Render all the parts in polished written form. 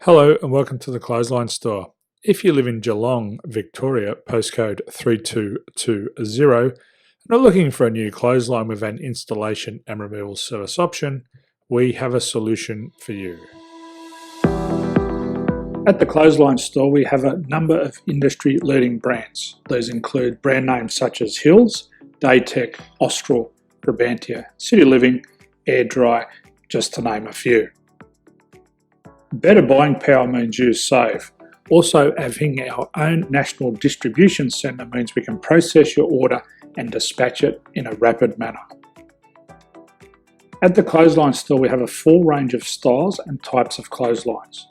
Hello and welcome to the Clothesline Store. If you live in Geelong, Victoria, postcode 3220, and are looking for a new clothesline with an installation and removal service option, we have a solution for you. At the Clothesline Store, we have a number of industry-leading brands. These include brand names such as Hills, Daytech, Austral, Brabantia, City Living, Air Dry, just to name a few. Better buying power means you save. Also, having our own national distribution centre means we can process your order and dispatch it in a rapid manner. At the Clothesline Store, we have a full range of styles and types of clotheslines.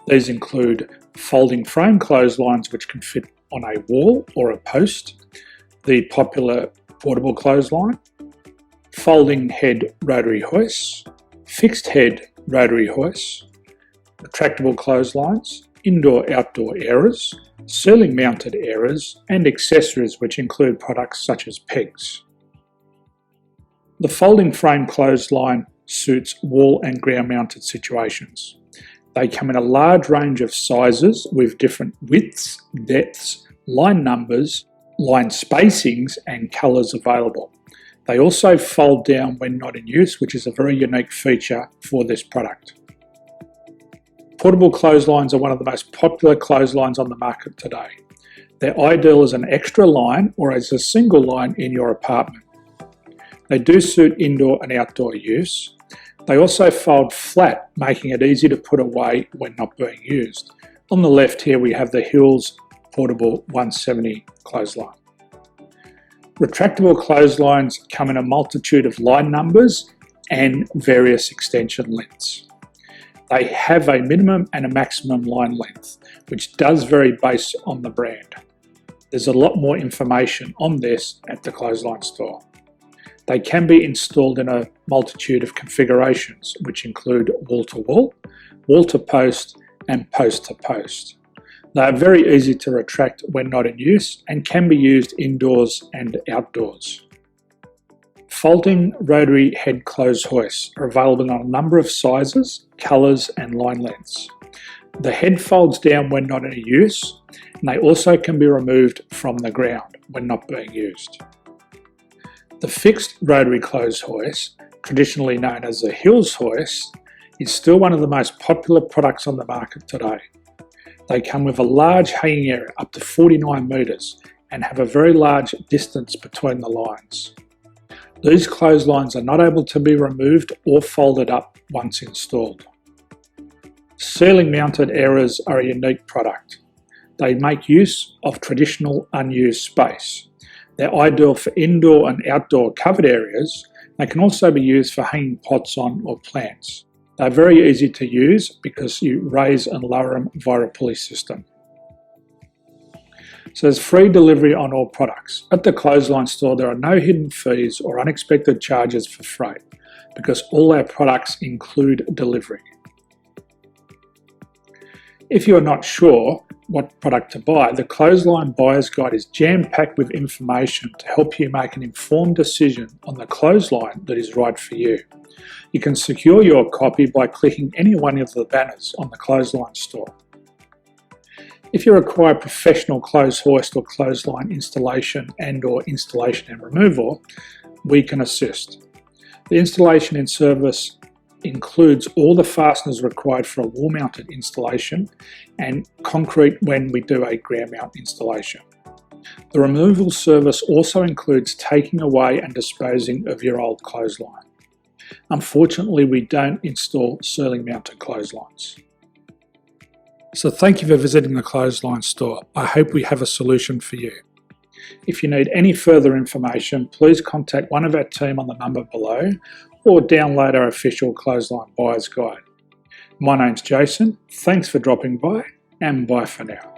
These include folding frame clotheslines which can fit on a wall or a post, the popular portable clothesline, folding head rotary hoists, fixed head rotary hoists, retractable clotheslines, indoor-outdoor airers, ceiling mounted airers, and accessories which include products such as pegs. The folding frame clothesline suits wall and ground mounted situations. They come in a large range of sizes with different widths, depths, line numbers, line spacings and colours available. They also fold down when not in use, which is a very unique feature for this product. Portable clotheslines are one of the most popular clotheslines on the market today. They're ideal as an extra line or as a single line in your apartment. They do suit indoor and outdoor use. They also fold flat, making it easy to put away when not being used. On the left here we have the Hills Portable 170 clothesline. Retractable clotheslines come in a multitude of line numbers and various extension lengths. They have a minimum and a maximum line length, which does vary based on the brand. There's a lot more information on this at the Clothesline Store. They can be installed in a multitude of configurations, which include wall-to-wall, wall-to-post, and post-to-post. They are very easy to retract when not in use and can be used indoors and outdoors. Folding rotary head clothes hoists are available on a number of sizes, colours and line lengths. The head folds down when not in use, and they also can be removed from the ground when not being used. The fixed rotary clothes hoist, traditionally known as the Hills hoist, is still one of the most popular products on the market today. They come with a large hanging area up to 49 metres and have a very large distance between the lines. These clotheslines are not able to be removed or folded up once installed. Ceiling mounted airers are a unique product. They make use of traditional unused space. They're ideal for indoor and outdoor covered areas. They can also be used for hanging pots on or plants. They're very easy to use because you raise and lower them via a pulley system. So there's free delivery on all products. At the Clothesline Store, there are no hidden fees or unexpected charges for freight because all our products include delivery. If you are not sure what product to buy, the Clothesline Buyer's Guide is jam-packed with information to help you make an informed decision on the clothesline that is right for you. You can secure your copy by clicking any one of the banners on the Clothesline Store. If you require professional clothes hoist or clothesline installation and/or installation and removal, we can assist. The installation and service includes all the fasteners required for a wall-mounted installation and concrete when we do a ground mount installation. The removal service also includes taking away and disposing of your old clothesline. Unfortunately, we don't install ceiling mounted clotheslines. So thank you for visiting the Clothesline Store. I hope we have a solution for you. If you need any further information, please contact one of our team on the number below or download our official Clothesline Buyer's Guide. My name's Jason, thanks for dropping by and bye for now.